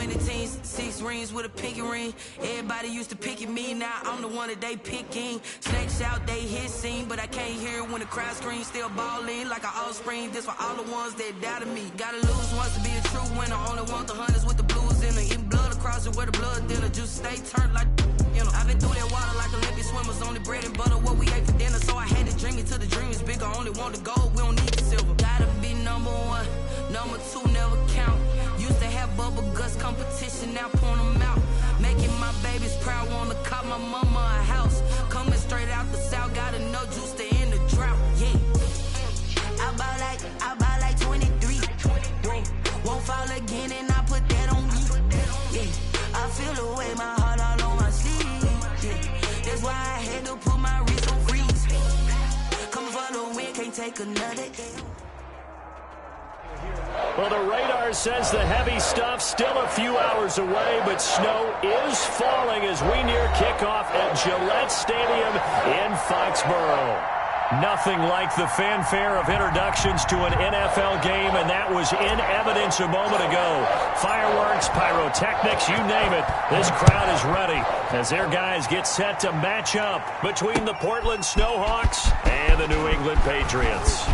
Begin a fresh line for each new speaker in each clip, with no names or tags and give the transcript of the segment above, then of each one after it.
20 teams, 6 rings with a pinky ring. Everybody used to pick at me, now I'm the one that they picking. Snakes out, they hit scene, but I can't hear when the crowd screams. Still balling like an offspring. This for all the ones that doubted me. Gotta lose once to be a true winner. Only want the hunters with the blues in them. Eating blood across it where the blood dinner. Just stay turned like, you know. I've been through that water like Olympic swimmers. Only bread and butter, what we ate for dinner. So I had to dream it till the dream is bigger. Only want the gold, we don't need the silver. Gotta be number one, number two never count. Used to have bubble guts competition, now point them out. Making my babies proud, wanna cop my mama a house. Coming straight out the south, gotta know juice to end the drought, yeah. I buy like 23. Won't fall again and I put that on me, yeah. I feel the way, my heart all on my sleeve, yeah. That's why I had to put my wrist on freeze. Coming for the win, can't take another day.
Well, the radar says the heavy stuff still a few hours away, but snow is falling as we near kickoff at Gillette Stadium in Foxborough. Nothing like the fanfare of introductions to an NFL game, and that was in evidence a moment ago. Fireworks, pyrotechnics, you name it. This crowd is ready as their guys get set to match up between the Portland Snowhawks and the New England Patriots.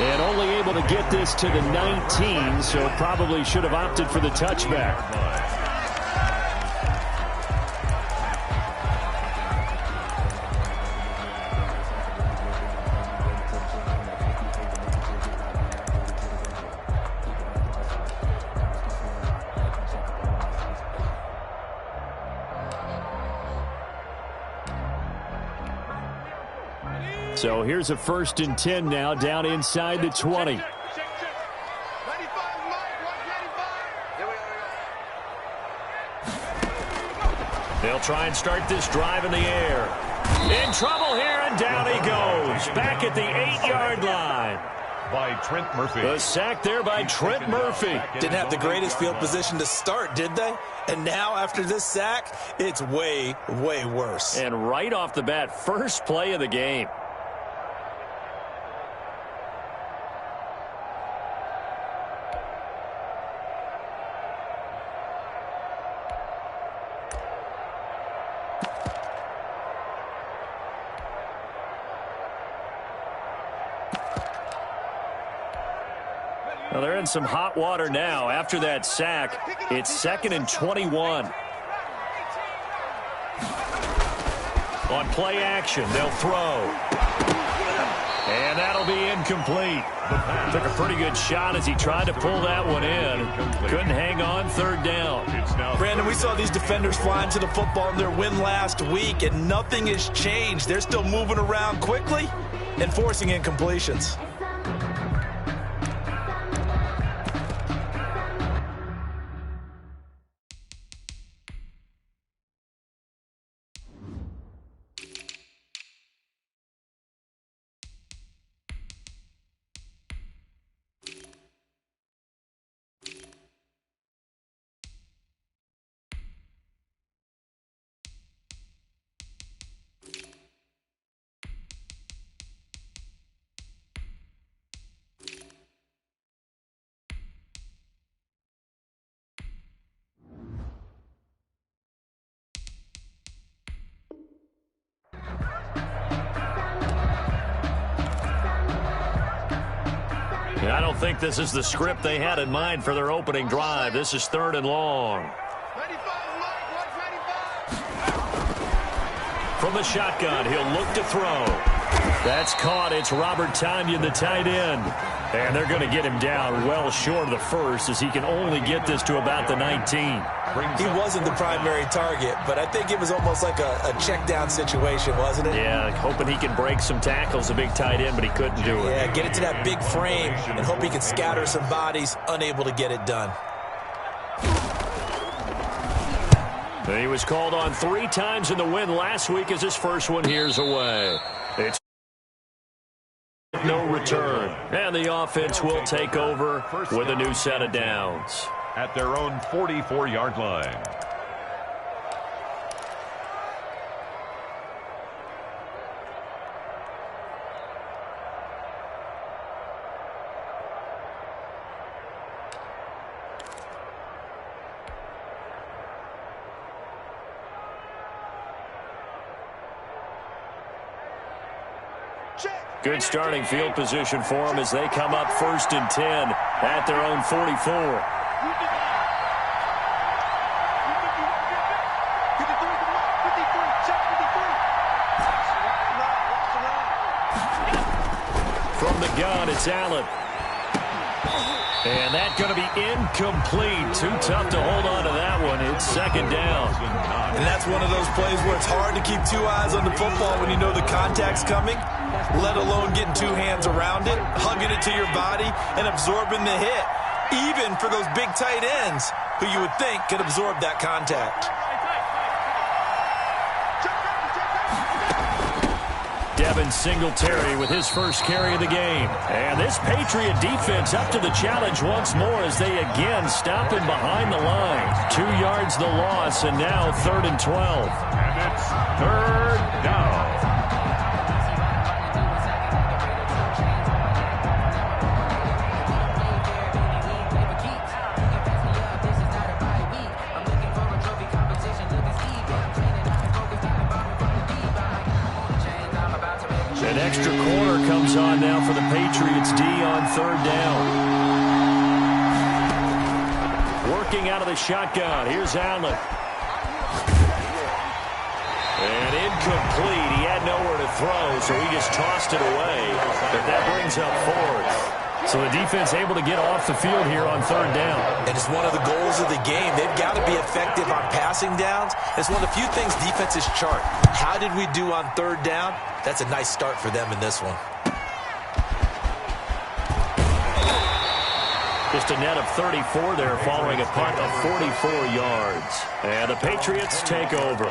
And only able to get this to the 19, so probably should have opted for the touchback. So here's a 1st and 10 now, down inside the 20. They'll try and start this drive in the air. In trouble here, and down he goes. Back at the 8-yard line.
By Trent Murphy.
The sack there by Trent Murphy.
Didn't have the greatest field position to start, did they? And now after this sack, it's way, way worse.
And right off the bat, first play of the game. Well, they're in some hot water now. After that sack, it's 2nd and 21. On play action, they'll throw. And that'll be incomplete. Took a pretty good shot as he tried to pull that one in. Couldn't hang on, 3rd down.
Brandon, we saw these defenders flying to the football in their win last week, and nothing has changed. They're still moving around quickly and forcing incompletions.
I don't think this is the script they had in mind for their opening drive. This is 3rd and long. From the shotgun, he'll look to throw. That's caught. It's Robert Tonyan, the tight end. And they're going to get him down well short of the first, as he can only get this to about the 19.
He wasn't the primary target, but I think it was almost like a check down situation, wasn't it?
Yeah, hoping he can break some tackles, a big tight end, but he couldn't do it.
Yeah, get it to that big frame and hope he can scatter some bodies, unable to get it done.
He was called on 3 times in the win last week as his first one here's away. It's no return. And the offense will take over with a new set of downs.
At their own 44-yard line.
Good starting field position for them as they come up 1st and 10 at their own 44. From the gun, it's Allen. And that's going to be incomplete. Too tough to hold on to that one. It's 2nd down.
And that's one of those plays where it's hard to keep 2 eyes on the football when you know the contact's coming, let alone getting 2 hands around it, hugging it to your body, and absorbing the hit, even for those big tight ends who you would think could absorb that contact.
Devin Singletary with his first carry of the game. And this Patriot defense up to the challenge once more as they again stop him behind the line. 2 yards the loss, and now 3rd and 12.
And it's 3rd down.
An extra corner comes on now for the Patriots D on 3rd down. Working out of the shotgun. Here's Allen. And incomplete. He had nowhere to throw, so he just tossed it away. But that brings up 4th. So the defense able to get off the field here on 3rd down.
And it's one of the goals of the game. They've got to be effective on passing downs. It's one of the few things defenses chart. How did we do on 3rd down? That's a nice start for them in this one.
Just a net of 34 there following a punt of 44 yards. And the Patriots take over.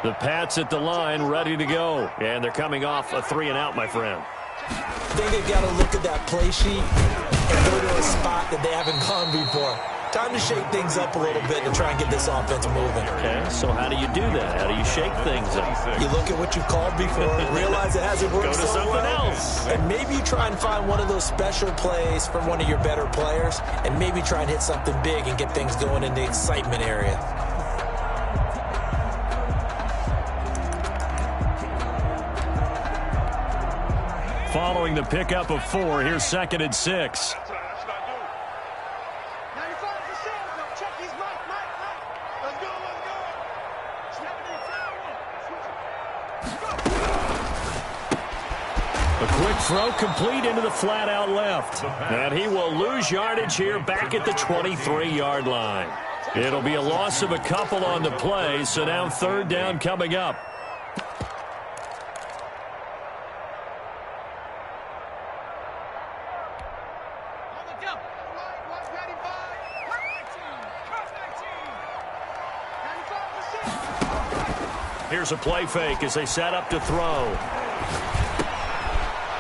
The Pats at the line, ready to go. And they're coming off a 3-and-out, my friend.
I think they've got to look at that play sheet and go to a spot that they haven't gone before. Time to shake things up a little bit to try and get this offense moving.
Okay, so how do you do that? How do you shake things up?
You look at what you've called before, realize it hasn't worked
Go to
so
something
well,
else.
and maybe you try and find one of those special plays from one of your better players, and maybe try and hit something big and get things going in the excitement area.
Following the pickup of 4, here's 2nd and 6. A quick throw complete into the flat out left. And he will lose yardage here back at the 23-yard line. It'll be a loss of a couple on the play, so now 3rd down coming up. Here's a play fake as they set up to throw.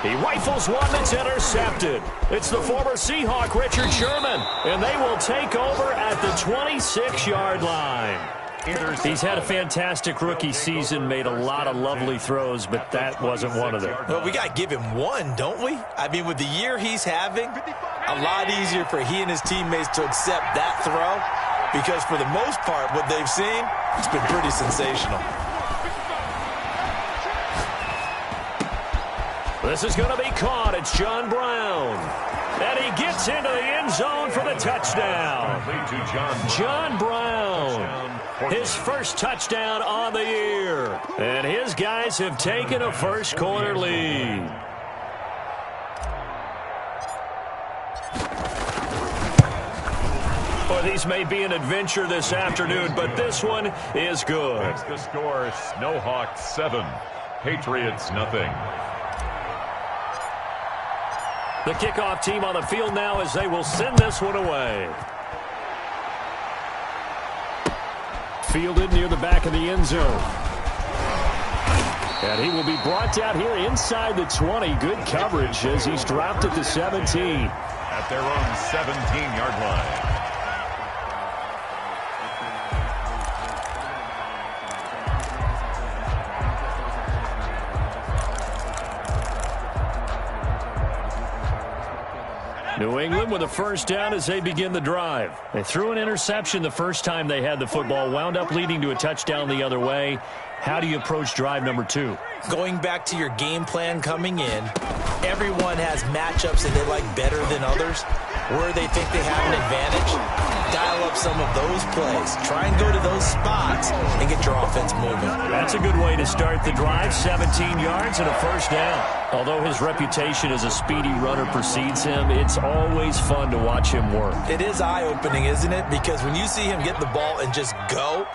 He rifles one that's intercepted. It's the former Seahawk, Richard Sherman, and they will take over at the 26-yard line. He's had a fantastic rookie season, made a lot of lovely throws, but that wasn't one of them.
Well, we got to give him one, don't we? I mean, with the year he's having, a lot easier for he and his teammates to accept that throw, because for the most part, what they've seen, it's been pretty sensational.
This is going to be caught. It's John Brown. And he gets into the end zone for the touchdown. John Brown, his first touchdown on the year. And his guys have taken a first-quarter lead. Well, these may be an adventure this afternoon, but this one is good.
That's the score. Snowhawks 7, Patriots nothing.
The kickoff team on the field now as they will send this one away. Fielded near the back of the end zone. And he will be brought down here inside the 20. Good coverage as he's dropped at the 17.
At their own 17-yard line.
New England with a first down as they begin the drive. They threw an interception the first time they had the football, wound up leading to a touchdown the other way. How do you approach drive number 2?
Going back to your game plan coming in, everyone has matchups that they like better than others, where they think they have an advantage. Dial up some of those plays. Try and go to those spots and get your offense moving.
That's a good way to start the drive. 17 yards and a first down. Although his reputation as a speedy runner precedes him, it's always fun to watch him work.
It is eye-opening, isn't it? Because when you see him get the ball and just go,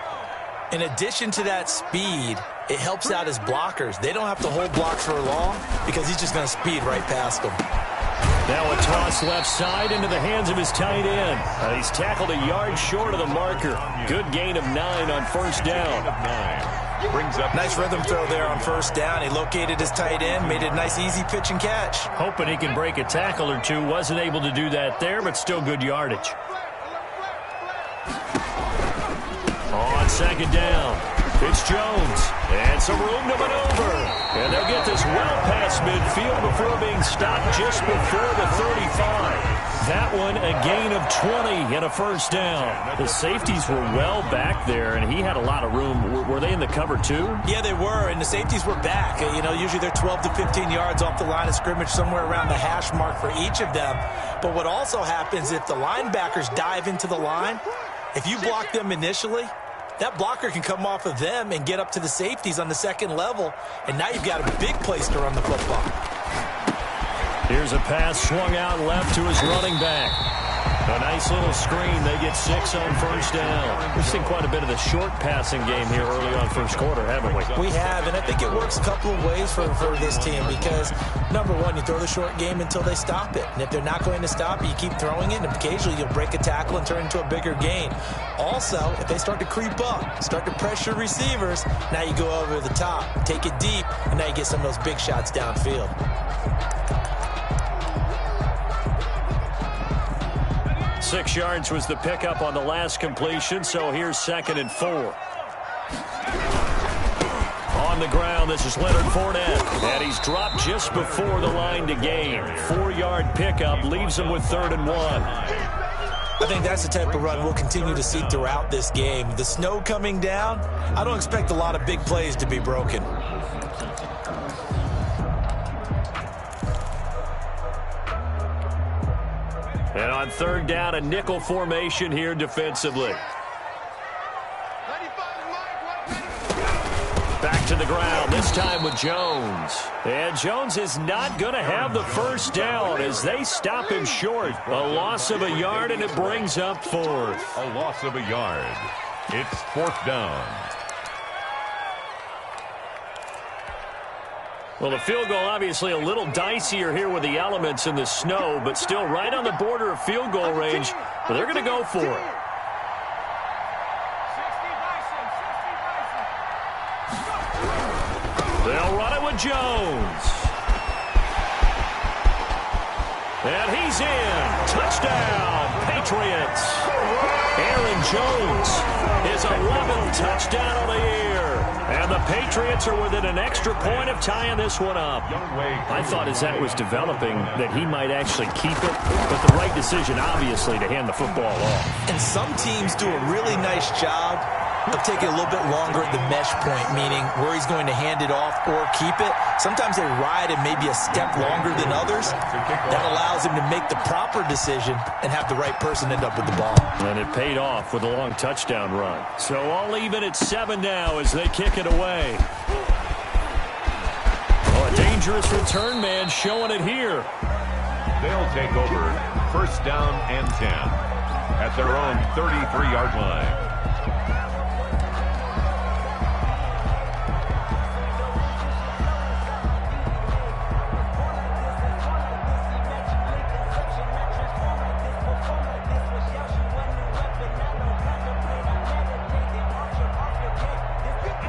in addition to that speed, it helps out his blockers. They don't have to hold blocks for long because he's just going to speed right past them.
Now a toss left side into the hands of his tight end. He's tackled a yard short of the marker. Good gain of 9 on first down.
Brings up
nice rhythm throw there on first down. He located his tight end, made it a nice easy pitch and catch.
Hoping he can break a tackle or two. Wasn't able to do that there, but still good yardage. On second down, it's Jones. And some room to maneuver. And they'll get this well past midfield before being stopped just before the 35. That one a gain of 20 and a first down. The safeties were well back there, and he had a lot of room. Were they in the cover too?
Yeah, they were, and the safeties were back. You know, usually they're 12 to 15 yards off the line of scrimmage, somewhere around the hash mark for each of them. But what also happens if the linebackers dive into the line, if you block them initially, that blocker can come off of them and get up to the safeties on the second level, and now you've got a big place to run the football.
Here's a pass swung out left to his running back. A nice little screen. They get 6 on first down. We've seen quite a bit of the short passing game here early on first quarter, haven't we?
We have, and I think it works a couple of ways for this team because, number one, you throw the short game until they stop it. And if they're not going to stop it, you keep throwing it, and occasionally you'll break a tackle and turn it into a bigger gain. Also, if they start to creep up, start to pressure receivers, now you go over the top, take it deep, and now you get some of those big shots downfield.
6 yards was the pickup on the last completion, so here's 2nd and 4. On the ground, this is Leonard Fournette, and he's dropped just before the line to gain. 4-yard pickup leaves him with 3rd and 1.
I think that's the type of run we'll continue to see throughout this game. The snow coming down, I don't expect a lot of big plays to be broken.
And on 3rd down, a nickel formation here defensively. Back to the ground, this time with Jones. And Jones is not going to have the first down as they stop him short. A loss of a yard, and it brings up 4th.
a loss of a yard. It's 4th down.
Well, the field goal obviously a little dicier here with the elements in the snow, but still right on the border of field goal range. But they're going to go for it. They'll run it with Jones. And he's in. Touchdown, Patriots. Aaron Jones, his 11th touchdown of the year. And the Patriots are within an extra point of tying this one up. I thought as that was developing that he might actually keep it, but the right decision, obviously, to hand the football off.
And some teams do a really nice job of taking a little bit longer at the mesh point, meaning where he's going to hand it off or keep it. Sometimes they ride it maybe a step longer than others. That allows him to make the proper decision and have the right person end up with the ball.
And it paid off with a long touchdown run. So all even at 7 now as they kick it away. Oh, a dangerous return man showing it here.
They'll take over 1st down and 10 at their own 33-yard line.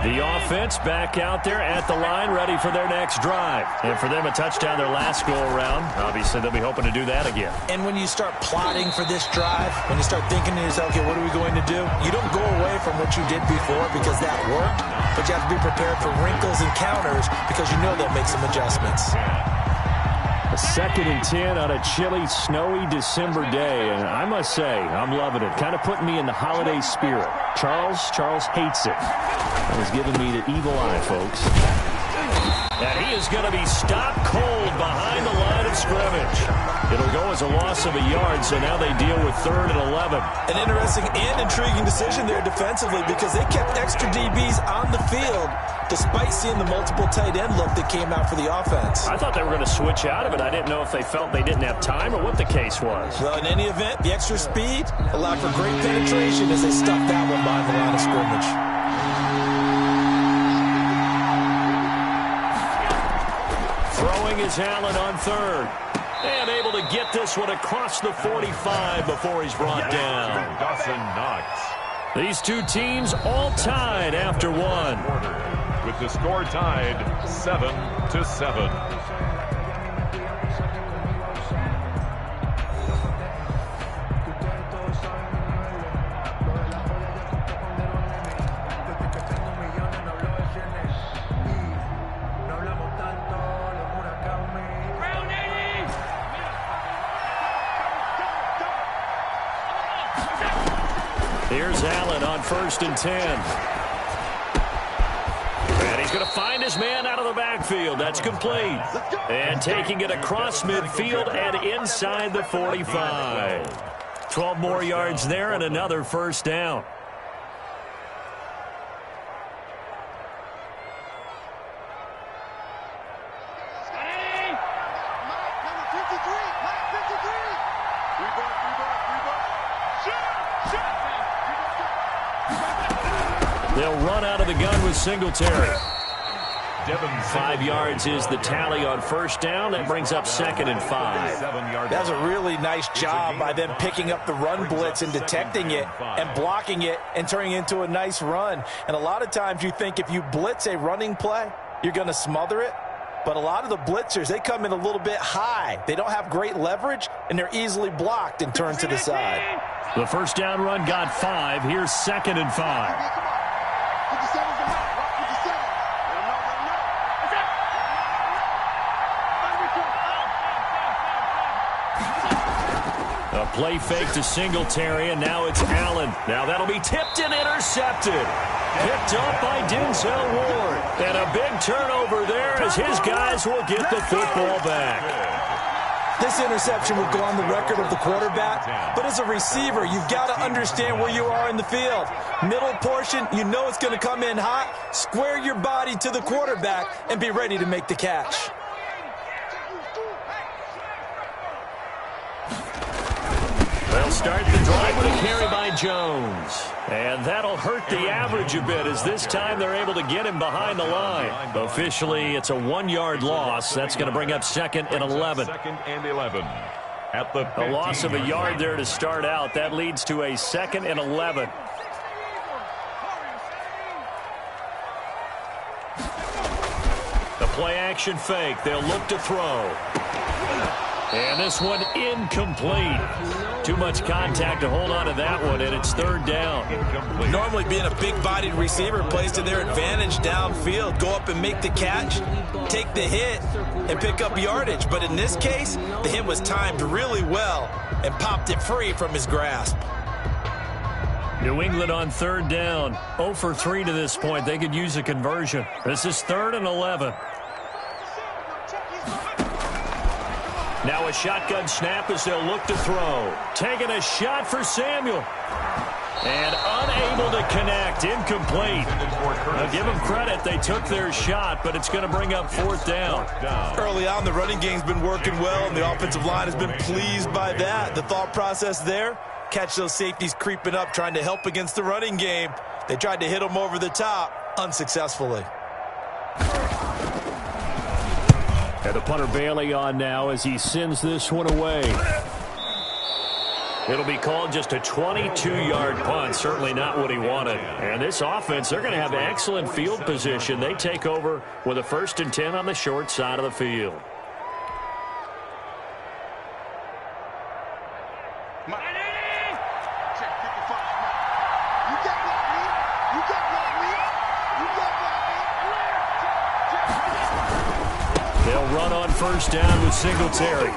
The offense back out there at the line, ready for their next drive. And for them, a touchdown their last go-around. Obviously, they'll be hoping to do that again.
And when you start plotting for this drive, when you start thinking to yourself, okay, what are we going to do? You don't go away from what you did before because that worked, but you have to be prepared for wrinkles and counters because you know they'll make some adjustments.
A 2nd and 10 on a chilly, snowy December day, and I must say, I'm loving it. Kind of putting me in the holiday spirit. Charles hates it. That was giving me the evil eye, folks. And he is going to be stopped cold behind the line of scrimmage. It'll go as a loss of a yard, so now they deal with 3rd and 11.
An interesting and intriguing decision there defensively because they kept extra DBs on the field despite seeing the multiple tight end look that came out for the offense.
I thought they were going to switch out of it. I didn't know if they felt they didn't have time or what the case was.
Well, in any event, the extra speed allowed for great penetration as they stuffed that one behind the line of scrimmage.
Throwing is Allen on 3rd. And able to get this one across the 45 before he's brought down.
Dawson Knox.
These two teams all tied after one.
With the score tied 7-7.
Here's Allen on 1st and 10. And he's going to find his man out of the backfield. That's complete. And taking it across midfield and inside the 45. 12 more yards there and another first down. They'll run out of the gun with Singletary. 5 yards is the tally on first down. That brings up 2nd and 5.
That's a really nice job by them picking up the run blitz and detecting it and blocking it and turning it into a nice run. And a lot of times you think if you blitz a running play, you're going to smother it. But a lot of the blitzers, they come in a little bit high. They don't have great leverage, and they're easily blocked and turned to the side.
The first down run got 5. Here's 2nd and 5. A play fake to Singletary, and now it's Allen. Now that'll be tipped and intercepted. Picked up by Denzel Ward. And a big turnover there as his guys will get the football back.
This interception will go on the record of the quarterback, but as a receiver, you've got to understand where you are in the field. Middle portion, you know it's going to come in hot. Square your body to the quarterback and be ready to make the catch.
They'll start the drive with a carry by Jones. And that'll hurt the average a bit as this time they're able to get him behind the line. Officially, it's a 1-yard loss. That's going to bring up 2nd and 11.
2nd and 11. At the
A loss of a yard there to start out. That leads to a 2nd and 11. The play action fake. They'll look to throw. And this one incomplete. Too much contact to hold on to that one, and it's 3rd down.
Normally being a big-bodied receiver plays to their advantage downfield. Go up and make the catch, take the hit, and pick up yardage. But in this case, the hit was timed really well and popped it free from his grasp.
New England on 3rd down. 0 for 3 to this point. They could use a conversion. This is 3rd and 11. Now a shotgun snap as they'll look to throw. Taking a shot for Samuel. And unable to connect. Incomplete. Now give them credit. They took their shot, but it's going to bring up 4th down.
Early on, the running game's been working well, and the offensive line has been pleased by that. The thought process there, catch those safeties creeping up, trying to help against the running game. They tried to hit them over the top, unsuccessfully.
And the punter Bailey on now as he sends this one away. It'll be called just a 22-yard punt. Certainly not what he wanted. And this offense, they're going to have excellent field position. They take over with a 1st and 10 on the short side of the field. They'll run on first down with Singletary.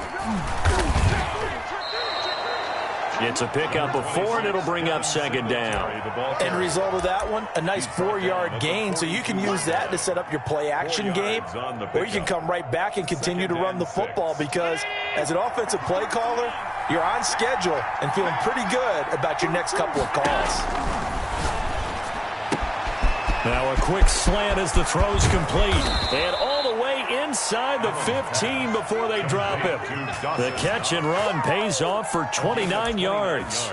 It's a pickup of 4, and it'll bring up second down.
End result of that one, a nice 4-yard gain, so you can use that to set up your play-action game, or you can come right back and continue to run the football because as an offensive play caller, you're on schedule and feeling pretty good about your next couple of calls.
Now a quick slant as the throw's complete. And all the way inside the 15 before they drop him. The catch and run pays off for 29 yards.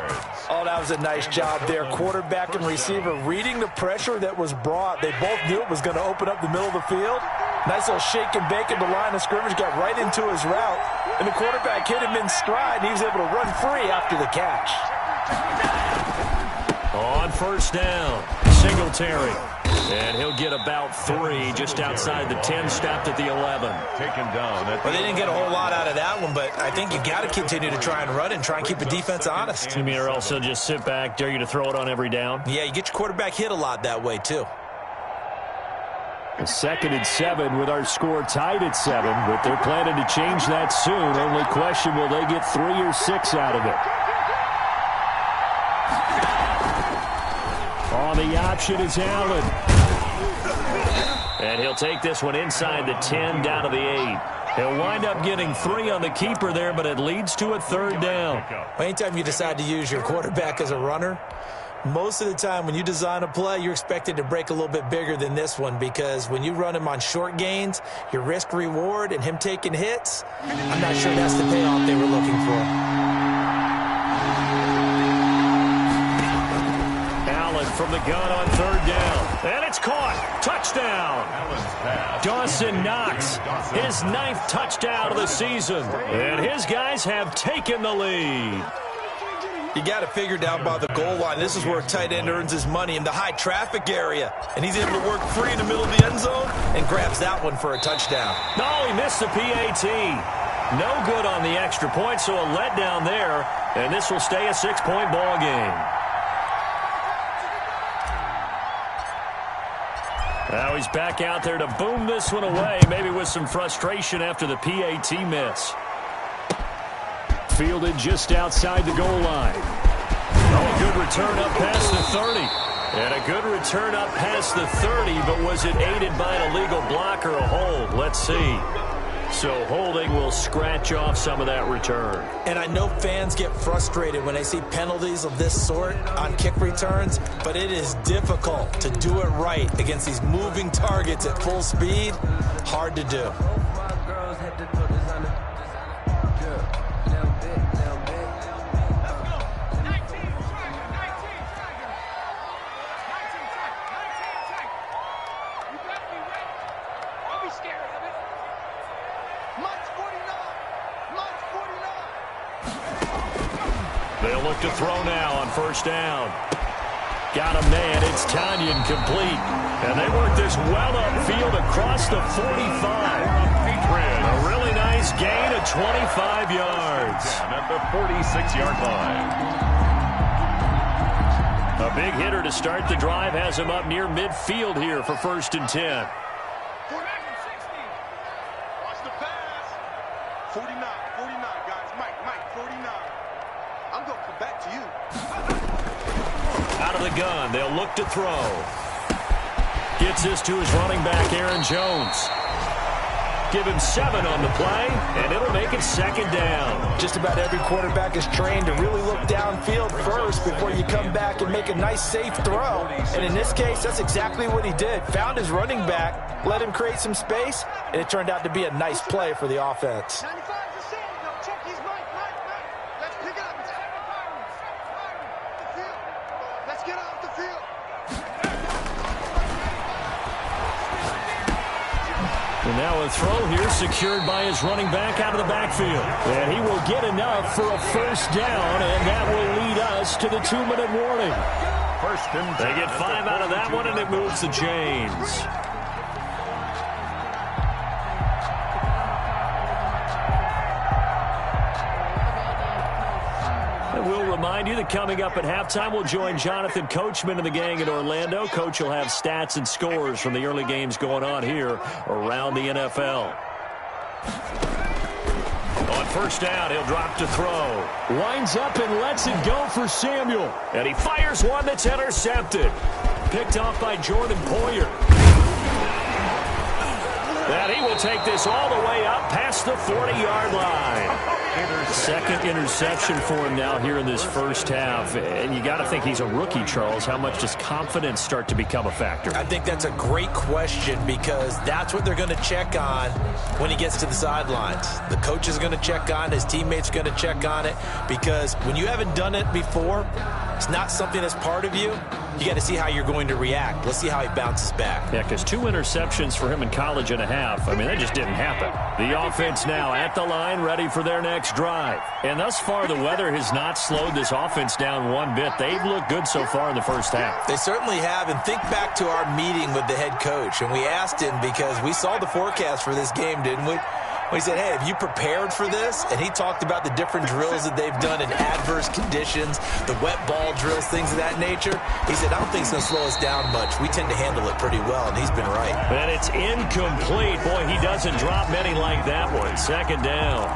Oh, that was a nice job there. Quarterback and receiver reading the pressure that was brought. They both knew it was going to open up the middle of the field. Nice little shake and bake at the line of scrimmage, got right into his route. And the quarterback hit him in stride, and he was able to run free after the catch.
On first down, Singletary. And he'll get about 3 just outside the 10, stopped at the 11.
Taken down.
Well, they didn't get a whole lot out of that one, but I think you got to continue to try and run and try and keep the defense honest.
You mean or else they'll just sit back, dare you to throw it on every down?
Yeah, you get your quarterback hit a lot that way, too.
A 2nd and 7 with our score tied at 7, but they're planning to change that soon. Only question, will they get 3 or 6 out of it? On the option is Allen. And he'll take this one inside the 10, down to the 8. He'll wind up getting 3 on the keeper there, but it leads to a 3rd down.
Anytime you decide to use your quarterback as a runner, most of the time when you design a play, you're expected to break a little bit bigger than this one because when you run him on short gains, your risk-reward and him taking hits, I'm not sure that's the payoff they were looking for.
Allen from the gun on 3rd down. And it's caught. Touchdown. Dawson Knox, his 9th touchdown of the season. And his guys have taken the lead.
You got to figure down by the goal line. This is where a tight end earns his money in the high traffic area. And he's able to work free in the middle of the end zone and grabs that one for a touchdown.
No, he missed the PAT. No good on the extra point, so a letdown there. And this will stay a 6-point ball game. Now he's back out there to boom this one away, maybe with some frustration after the PAT miss. Fielded just outside the goal line. Oh, a good return up past the 30. And a good return up past the 30, but was it aided by an illegal block or a hold? Let's see. So holding will scratch off some of that return.
And I know fans get frustrated when they see penalties of this sort on kick returns, but it is difficult to do it right against these moving targets at full speed. Hard to do.
They'll look to throw now on first down. Got a man. It's Tanyan complete. And they work this well upfield across the 45. A really nice gain of 25 yards.
At the 46-yard line.
A big hitter to start the drive has him up near midfield here for 1st and 10.
49, guys. Mike, 49. I'm going to come back to you.
Out of the gun, they'll look to throw. Gets this to his running back, Aaron Jones. Give him 7 on the play, and it'll make it 2nd down.
Just about every quarterback is trained to really look downfield first before you come back and make a nice, safe throw. And in this case, that's exactly what he did. Found his running back, let him create some space, and it turned out to be a nice play for the offense.
And now a throw here secured by his running back out of the backfield. And he will get enough for a 1st down, and that will lead us to the 2-minute warning. They get 5 out of that one, and it moves the chains. We'll remind you that coming up at halftime, we'll join Jonathan Coachman and the gang in Orlando. Coach will have stats and scores from the early games going on here around the NFL. On first down, he'll drop to throw. Winds up and lets it go for Samuel. And he fires one that's intercepted. Picked off by Jordan Poyer. And he will take this all the way up past the 40-yard line. Second interception for him now here in this first half. And you got to think he's a rookie, Charles. How much does confidence start to become a factor?
I think that's a great question because that's what they're going to check on when he gets to the sidelines. The coach is going to check on it. His teammates are going to check on it because when you haven't done it before, it's not something that's part of you. You got to see how you're going to react. Let's see how he bounces back.
Yeah, because 2 interceptions for him in college and a half. I mean, that just didn't happen. The offense now at the line, ready for their next drive. And thus far, the weather has not slowed this offense down one bit. They've looked good so far in the first half.
They certainly have. And think back to our meeting with the head coach. And we asked him because we saw the forecast for this game, didn't we? We said, hey, have you prepared for this? And he talked about the different drills that they've done in adverse conditions, the wet ball drills, things of that nature. He said, I don't think it's going to slow us down much. We tend to handle it pretty well, and he's been right.
And it's incomplete. Boy, he doesn't drop many like that one. Second down.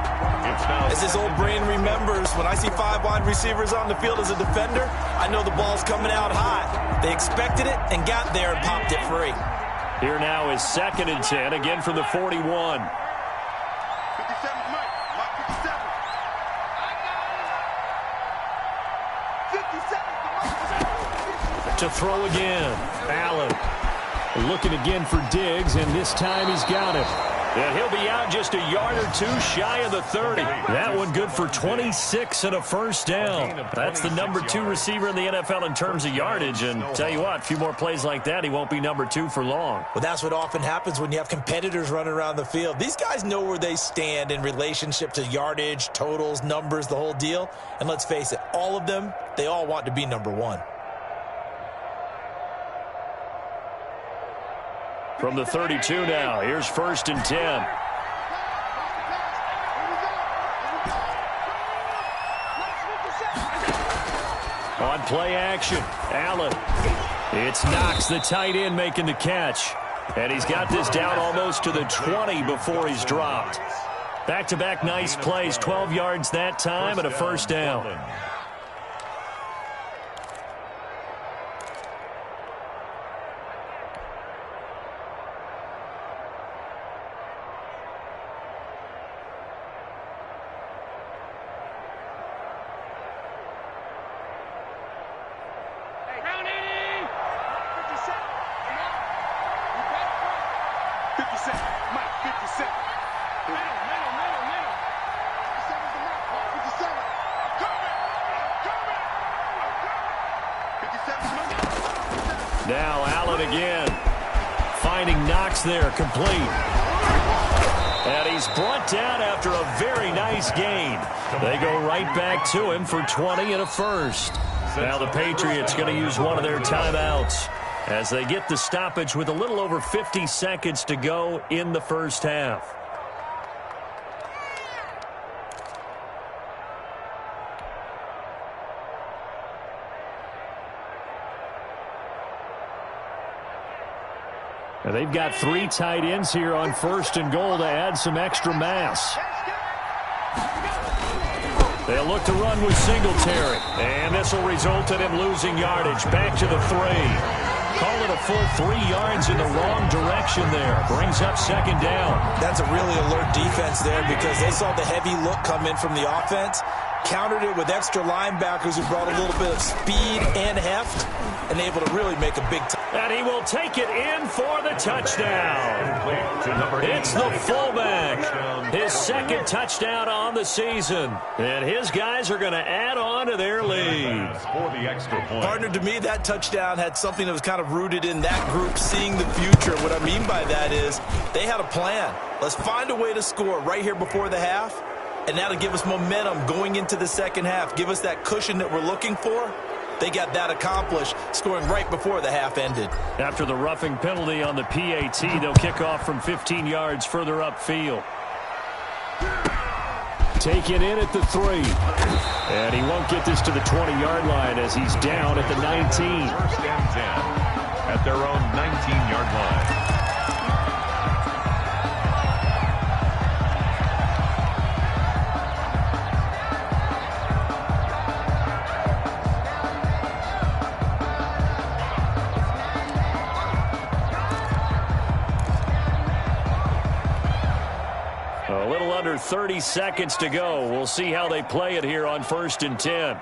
As his old brain remembers, when I see 5 wide receivers on the field as a defender, I know the ball's coming out hot. They expected it and got there and popped it free.
Here now is 2nd and 10, again from the 41. To throw again. Allen looking again for Diggs, and this time he's got it. And he'll be out just a yard or two shy of the 30. That one good for 26 and a first down. That's the number 2 receiver in the NFL in terms of yardage. And tell you what, a few more plays like that, he won't be number 2 for long.
Well, that's what often happens when you have competitors running around the field. These guys know where they stand in relationship to yardage, totals, numbers, the whole deal. And let's face it, all of them, they all want to be number 1.
From the 32 now, here's 1st and 10. On play action, Allen. It's Knox, the tight end, making the catch. And he's got this down almost to the 20 before he's dropped. Back-to-back nice plays, 12 yards that time and a first down. Now Allen again, finding Knox there, complete. And he's brought down after a very nice gain. They go right back to him for 20 and a first. Now the Patriots going to use one of their timeouts as they get the stoppage with a little over 50 seconds to go in the first half. And they've got 3 tight ends here on 1st and goal to add some extra mass. They'll look to run with Singletary. And this will result in him losing yardage. Back to the 3. Call it a full 3 yards in the wrong direction there. Brings up 2nd down.
That's a really alert defense there because they saw the heavy look come in from the offense. Countered it with extra linebackers who brought a little bit of speed and heft and able to really make a big time.
And he will take it in for the touchdown. It's the fullback. His 2nd touchdown on the season. And his guys are going to add on to their lead.
Partner, to me, that touchdown had something that was kind of rooted in that group seeing the future. What I mean by that is they had a plan. Let's find a way to score right here before the half. And that'll give us momentum going into the second half. Give us that cushion that we're looking for. They got that accomplished, scoring right before the half ended.
After the roughing penalty on the PAT, they'll kick off from 15 yards further upfield. Taken in at the 3. And he won't get this to the 20-yard line as he's down at the 19.
1st and 10 at their own 19-yard line.
under 30 seconds to go. We'll see how they play it here on 1st and 10.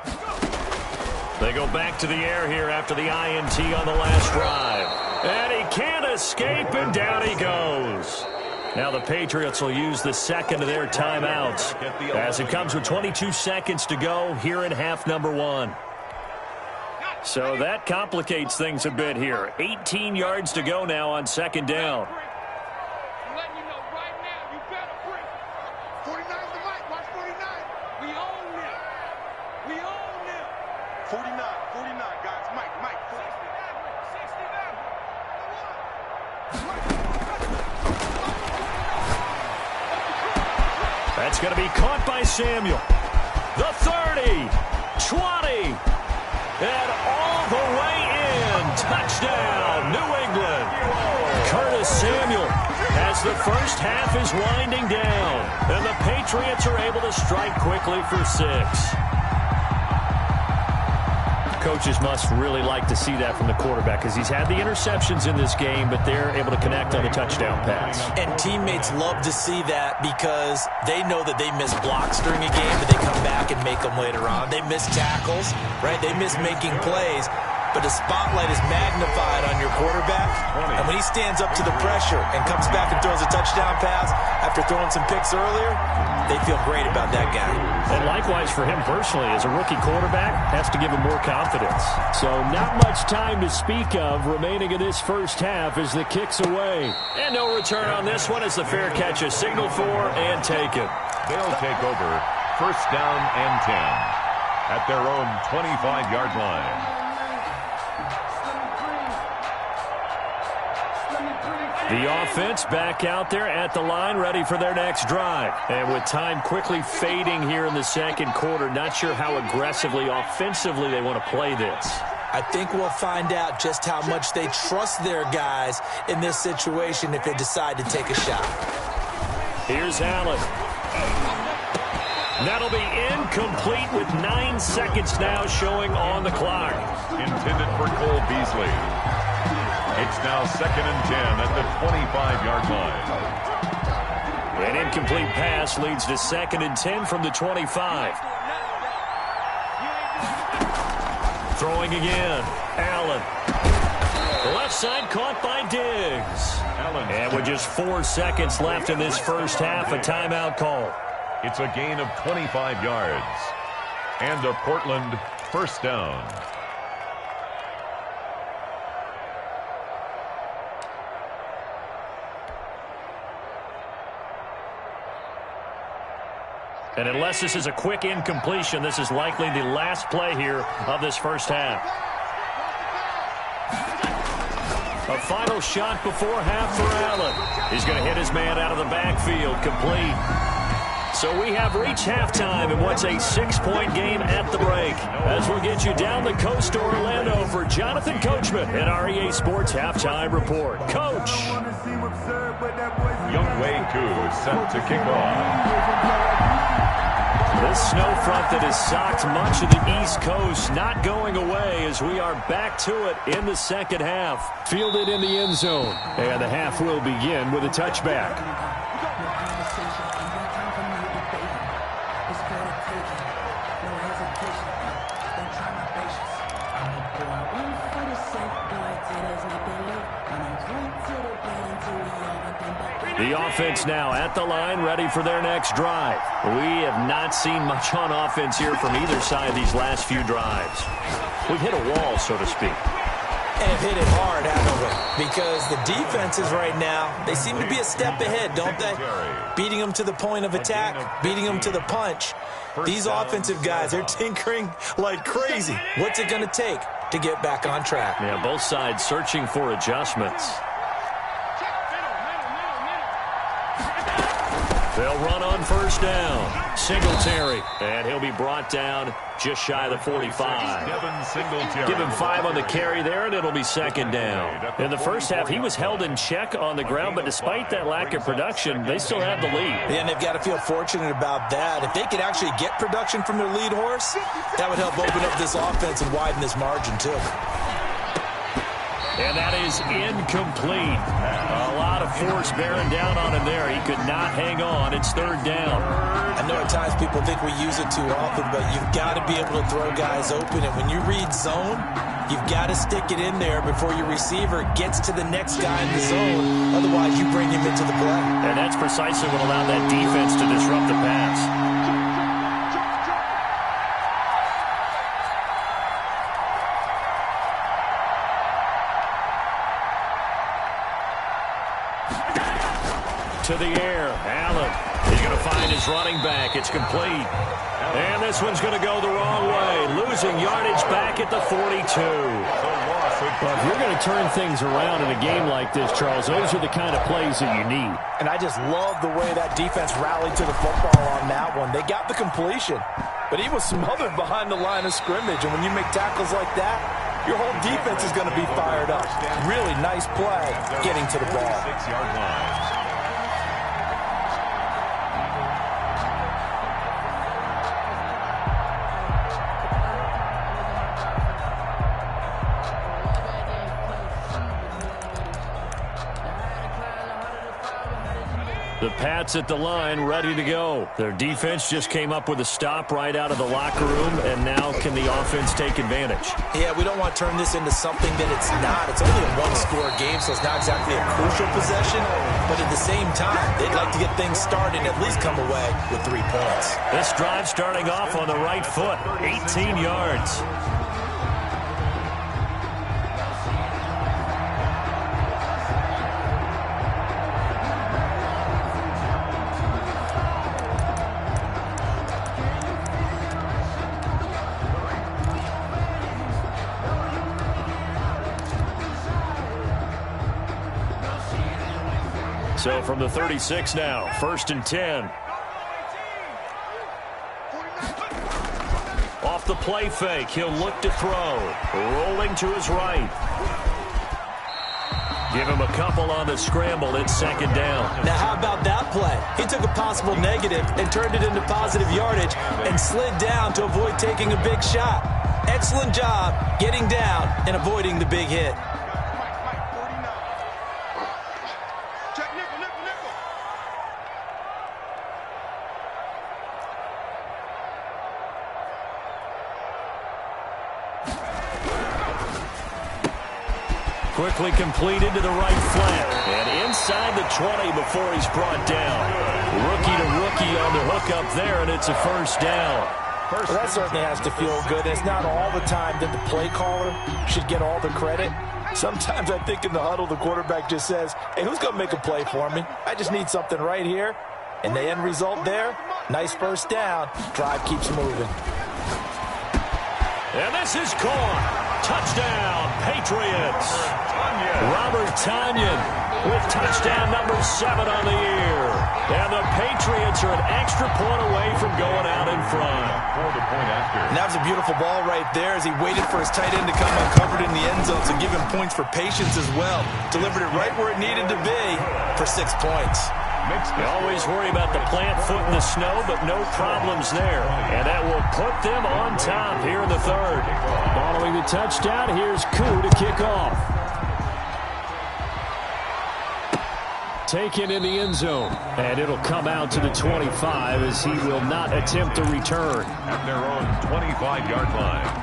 They go back to the air here after the INT on the last drive. And he can't escape, and down he goes. Now the Patriots will use the second of their timeouts as it comes with 22 seconds to go here in half number 1. So that complicates things a bit here. 18 yards to go now on 2nd down. That's going to be caught by Samuel. The 30, 20, and all the way in. Touchdown, New England. Curtis Samuel, as the first half is winding down, and the Patriots are able to strike quickly for 6. Coaches must really like to see that from the quarterback because he's had the interceptions in this game, but they're able to connect on the touchdown pass.
And teammates love to see that because they know that they miss blocks during a game, but they come back and make them later on. They miss tackles, right? They miss making plays, but the spotlight is magnified on your quarterback. And when he stands up to the pressure and comes back and throws a touchdown pass after throwing some picks earlier, they feel great about that guy.
And likewise for him personally, as a rookie quarterback, has to give him more confidence. So not much time to speak of remaining in this first half as the kick's away. And no return on this one as the fair catch is signaled for and taken.
They'll take over 1st down and 10 at their own 25-yard line.
The offense back out there at the line, ready for their next drive. And with time quickly fading here in the second quarter, not sure how aggressively, offensively they want to play this.
I think we'll find out just how much they trust their guys in this situation if they decide to take a shot.
Here's Allen. That'll be incomplete with 9 seconds now showing on the clock.
Intended for Cole Beasley. It's now 2nd and 10 at the 25-yard line.
An incomplete pass leads to 2nd and 10 from the 25. Throwing again. Allen. Left side caught by Diggs.
Allen.
And with just 4 seconds left in this first half, a timeout call.
It's a gain of 25 yards. And a Portland 1st down.
And unless this is a quick incompletion, this is likely the last play here of this first half. A final shot before half for Allen. He's going to hit his man out of the backfield, complete. So we have reached halftime in what's a 6-point game at the break. As we'll get you down the coast to Orlando for Jonathan Coachman at our EA Sports Halftime Report. Coach.
Younghoe Koo set to kick off.
This snow front that has socked much of the East Coast not going away as we are back to it in the second half. Fielded in the end zone. And the half will begin with a touchback. The offense now at the line, ready for their next drive. We have not seen much on offense here from either side these last few drives. We've hit a wall, so to speak.
And hit it hard, haven't we? Because the defenses right now, they seem to be a step ahead, don't they? Beating them to the point of attack, beating them to the punch. These offensive guys, they're tinkering like crazy. What's it going to take to get back on track?
Yeah, both sides searching for adjustments. They'll run on first down. Singletary. And he'll be brought down just shy of the 45. Give him 5 on the carry there, and it'll be second down. In the first half, he was held in check on the ground, but despite that lack of production, they still have the lead.
Yeah, and they've got to feel fortunate about that. If they could actually get production from their lead horse, that would help open up this offense and widen this margin, too.
And that is incomplete. A lot of force bearing down on him there. He could not hang on. It's third down.
I know at times people think we use it too often, but you've got to be able to throw guys open. And when you read zone, you've got to stick it in there before your receiver gets to the next guy in the zone. Otherwise, you bring him into the play.
And that's precisely what allowed that defense to disrupt the pass. To the air, Allen. He's going to find his running back. It's complete. And this one's going to go the wrong way. Losing yardage back at the 42.
Well, if you're going to turn things around in a game like this, Charles, those are the kind of plays that you need.
And I just love the way that defense rallied to the football on that one. They got the completion, but he was smothered behind the line of scrimmage. And when you make tackles like that, your whole defense is going to be fired up. Really nice play getting to the ball.
6-yard line.
The Pats at the line, ready to go. Their defense just came up with a stop right out of the locker room, and now can the offense take advantage?
Yeah, we don't want to turn this into something that it's not. It's only a one-score game, so it's not exactly a crucial possession. But at the same time, they'd like to get things started and at least come away with 3 points.
This drive starting off on the right foot, 18 yards. So from the 36 now, 1st and 10. Off the play fake, he'll look to throw. Rolling to his right. Give him a couple on the scramble. It's 2nd down.
Now, how about that play? He took a possible negative and turned it into positive yardage and slid down to avoid taking a big shot. Excellent job getting down and avoiding the big hit.
Quickly completed to the right flat. And inside the 20 before he's brought down. Rookie to rookie on the hook up there, and it's a 1st down.
Well, that certainly has to feel good. It's not all the time that the play caller should get all the credit. Sometimes I think in the huddle, the quarterback just says, hey, who's going to make a play for me? I just need something right here. And the end result there, nice 1st down. Drive keeps moving.
And this is caught. Touchdown, Patriots. Robert Tonyan with touchdown number 7 on the year. And the Patriots are an extra point away from going out in front.
And that was a beautiful ball right there as he waited for his tight end to come uncovered in the end zone to give him points for patience as well. Delivered it right where it needed to be for 6 points.
You always worry about the plant foot in the snow, but no problems there. And that will put them on top here in the 3rd.
Following the touchdown, here's Koo to kick off. Taken in the end zone. And it'll come out to the 25 as he will not attempt a return.
At their own 25-yard line.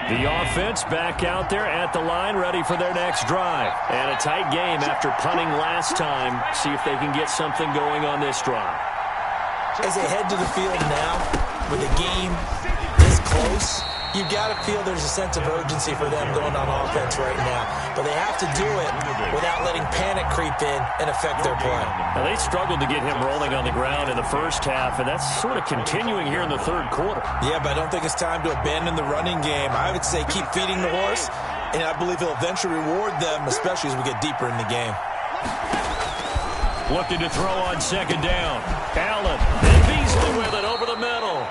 The offense back out there at the line, ready for their next drive. And a tight game after punting last time. See if they can get something going on this drive.
As they head to the field now, with the game this close, you've got to feel there's a sense of urgency for them going on offense right now. But they have to do it without letting panic creep in and affect their play.
Now, they struggled to get him rolling on the ground in the 1st half, and that's sort of continuing here in the 3rd quarter.
Yeah, but I don't think it's time to abandon the running game. I would say keep feeding the horse, and I believe he'll eventually reward them, especially as we get deeper in the game.
Looking to throw on 2nd down. Allen, and Beasley with it over the middle.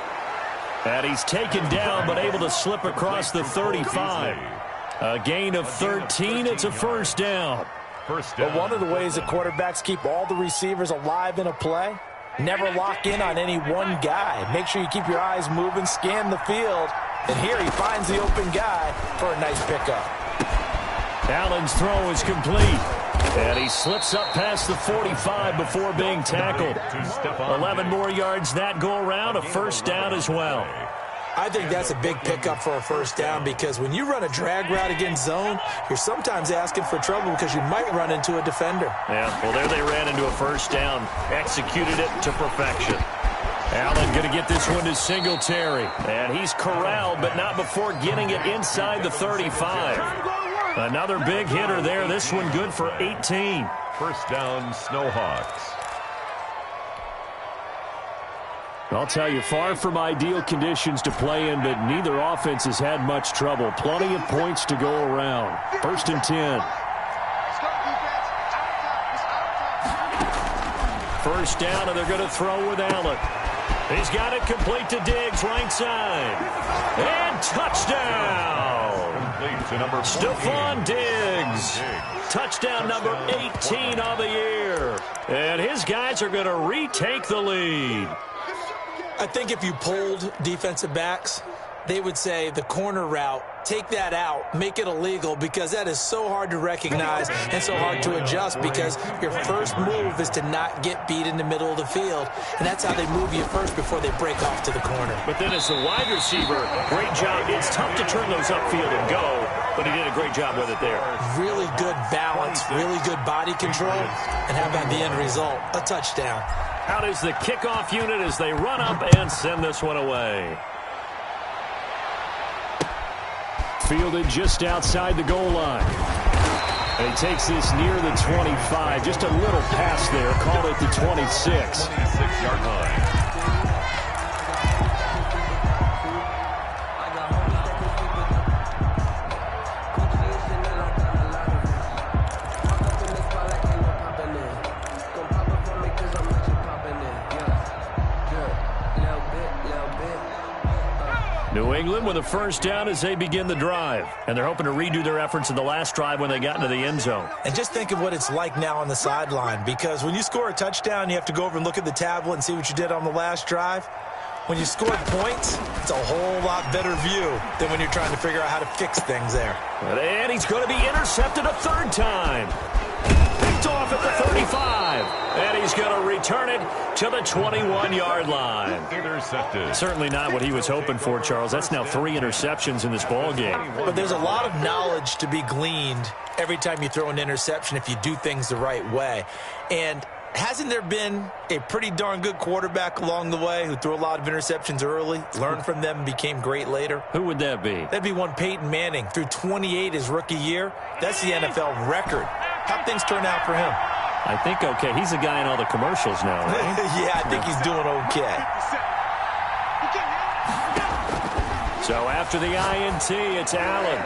And he's taken down, but able to slip across the 35. A gain of 13. It's a 1st down.
But one of the ways that quarterbacks keep all the receivers alive in a play Never lock in on any one guy. Make sure you keep your eyes moving, scan the field. And here he finds the open guy for a nice pickup.
Allen's throw is complete. And he slips up past the 45 before being tackled. 11 more yards that go around, a first down as well.
I think that's a big pickup for a first down because when you run a drag route against zone, you're sometimes asking for trouble because you might run into a defender.
Yeah, well, there they ran into a first down, executed it to perfection. Allen going to get this one to Singletary. And he's corralled, but not before getting it inside the 35. Another big hitter there. This one good for 18.
First down, Snowhawks.
I'll tell you, far from ideal conditions to play in, but neither offense has had much trouble. Plenty of points to go around. First and 10.
First down, and they're going to throw with Allen. He's got it complete to Diggs, right side. And touchdown! Stephon Diggs. Touchdown number 18 on the year. And his guys are going to retake the lead.
I think if you polled defensive backs, they would say the corner route, take that out, make it illegal, because that is so hard to recognize and so hard to adjust because your first move is to not get beat in the middle of the field, and that's how they move you first before they break off to the corner.
But then as the wide receiver, great job. It's tough to turn those upfield and go, but he did a great job with it there.
Really good balance, really good body control, and how about the end result? A touchdown.
Out is the kickoff unit as they run up and send this one away.
Fielded just outside the goal line. And he takes this near the 25. Just a little pass there. Call it the 26.
26-yard line.
New England with a first down as they begin the drive. And they're hoping to redo their efforts in the last drive when they got into the end zone.
And just think of what it's like now on the sideline, because when you score a touchdown, you have to go over and look at the tablet and see what you did on the last drive. When you score points, it's a whole lot better view than when you're trying to figure out how to fix things there.
And he's going to be intercepted a third time. Picked off at the 35. And he's going to return it to the 21-yard line.
Intercepted.
Certainly not what he was hoping for, Charles. That's now 3 interceptions in this ball game.
But there's a lot of knowledge to be gleaned every time you throw an interception if you do things the right way. And hasn't there been a pretty darn good quarterback along the way who threw a lot of interceptions early, learned from them, and became great later?
Who would that be?
That'd be one Peyton Manning. Threw 28 his rookie year. That's the NFL record. How'd things turn out for him?
I think okay. He's the guy in all the commercials now, right?
Yeah, I think he's doing okay.
So after the INT, it's Allen.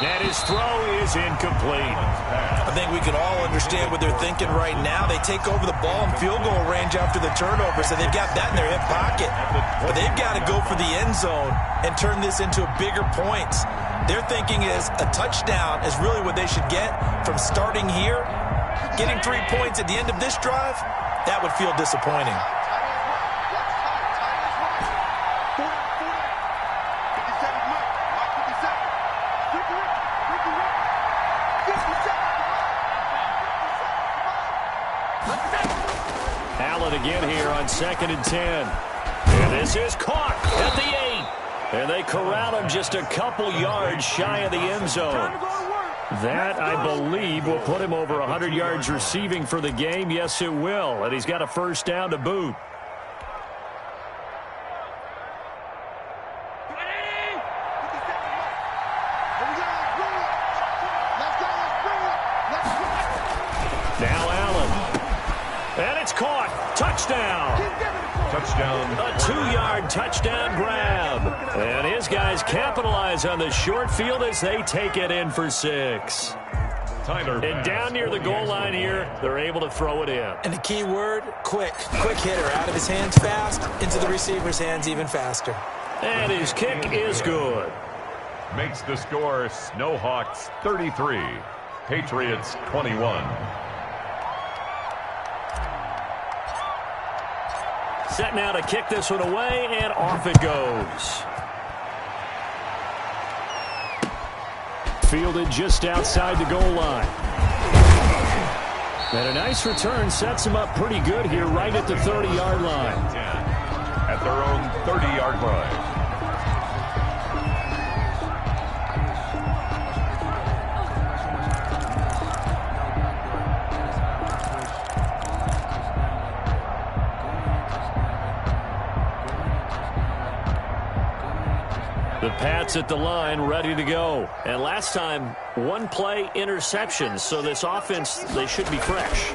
And his throw is incomplete.
I think we can all understand what they're thinking right now. They take over the ball in field goal range after the turnover, so they've got that in their hip pocket. But they've got to go for the end zone and turn this into bigger points. Their thinking is a touchdown is really what they should get from starting here. Getting 3 points at the end of this drive, that would feel disappointing.
Allen again here on 2nd and 10. And this is caught at the 8. And they corral him just a couple yards shy of the end zone. That, I believe, will put him over 100 yards receiving for the game. Yes, it will. And he's got a first down to boot. Now Allen. And it's caught. Touchdown.
Touchdown.
A 2-yard touchdown grab. And his guys capitalize on the short field as they take it in for 6. And down near the goal line here, they're able to throw it in.
And the key word, quick. Quick hitter. Out of his hands fast, into the receiver's hands even faster.
And his kick is good.
Makes the score Snowhawks 33, Patriots 21.
Set now to kick this one away, and off it goes.
Fielded just outside the goal line. And a nice return sets him up pretty good here right at the 30-yard line.
At their own 30-yard line.
The Pats at the line, ready to go. And last time, one play interception. So this offense, they should be fresh.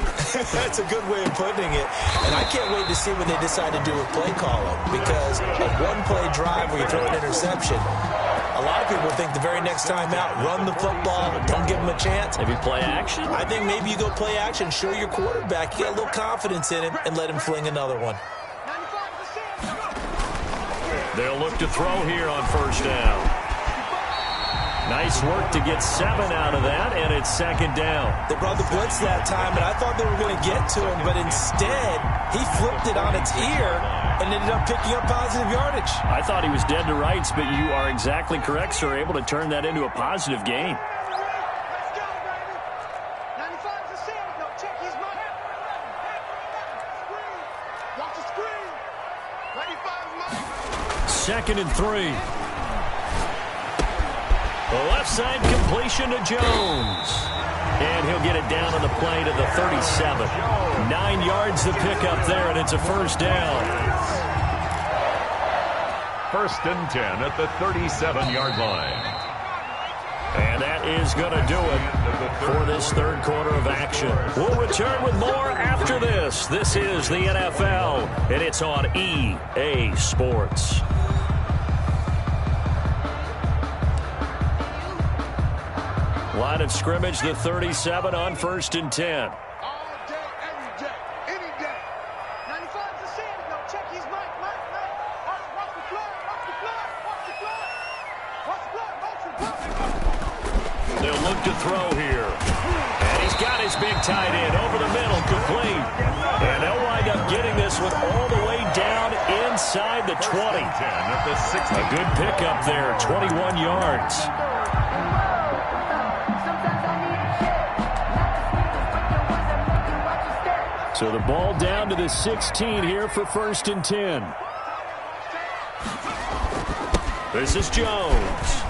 That's a good way of putting it. And I can't wait to see what they decide to do with play calling. Because a one-play drive where you throw an interception, a lot of people think the very next time out, run the football, don't give them a chance.
Maybe play action?
I think maybe you go play action, show your quarterback, you get a little confidence in him, and let him fling another one.
They'll look to throw here on first down. Nice work to get 7 out of that, and it's second down.
They brought the blitz that time, and I thought they were going to get to him, but instead, he flipped it on its ear and ended up picking up positive yardage.
I thought he was dead to rights, but you are exactly correct, sir, able to turn that into a positive gain. Second and 3. The left side completion to Jones. And he'll get it down on the play to the 37. 9 yards to pick up there, and it's a first down.
First and 10 at the 37-yard line.
And that is going to do it for this third quarter of action. We'll return with more after this. This is the NFL, and it's on EA Sports. Line of scrimmage, the 37 on first and 10.
All day, every day, any day. 95 to Sam. No, check his mic. Watch the blood.
They'll look to throw here. And he's got his big tight end over the middle, complete. And they'll wind up getting this one all the way down inside the 20. A good pickup there, 21 yards.
So the ball down to the 16 here for first and 10.
This is Jones.